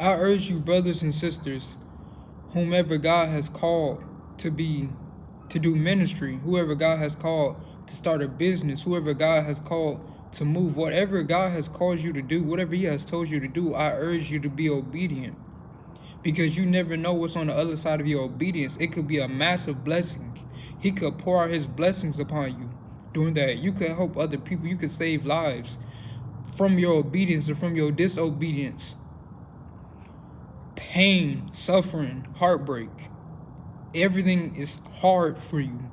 I urge you, brothers and sisters, whomever God has called to do ministry, whoever God has called to start a business, whoever God has called to move, whatever God has called you to do, whatever He has told you to do, I urge you to be obedient. Because you never know what's on the other side of your obedience. It could be a massive blessing. He could pour out His blessings upon you. Doing that, you could help other people. You could save lives from your obedience or from your disobedience. Pain, suffering, heartbreak. Everything is hard for you.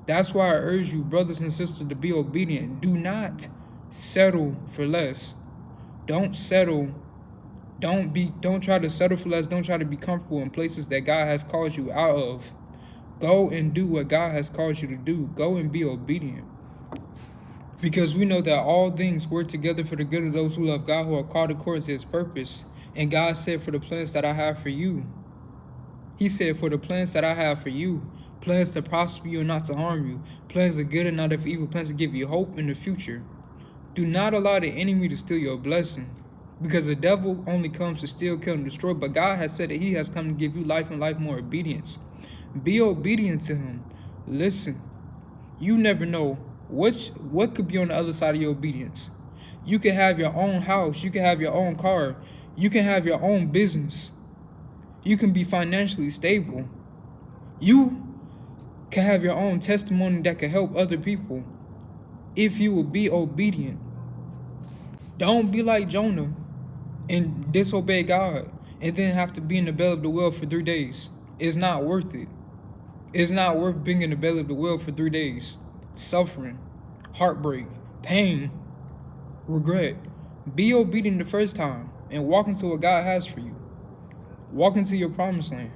That's why I urge you, brothers and sisters, to be obedient. Do not settle for less. Don't settle. Don't try to settle for less. Don't try to be comfortable in places that God has called you out of. Go and do what God has called you to do. Go and be obedient. Because we know that all things work together for the good of those who love God, who are called according to His purpose. And God said, for the plans that I have for you. He said, for the plans that I have for you, plans to prosper you and not to harm you, plans of good and not of evil, plans to give you hope in the future. Do not allow the enemy to steal your blessing, because the devil only comes to steal, kill, and destroy, but God has said that He has come to give you life and life more obedience. Be obedient to Him. Listen, you never know what could be on the other side of your obedience. You can have your own house, you can have your own car, you can have your own business. You can be financially stable. You can have your own testimony that can help other people if you will be obedient. Don't be like Jonah and disobey God and then have to be in the belly of the whale for 3 days. It's not worth it. It's not worth being in the belly of the whale for 3 days. Suffering, heartbreak, pain, regret. Be obedient the first time and walk into what God has for you. Walk into your promised land.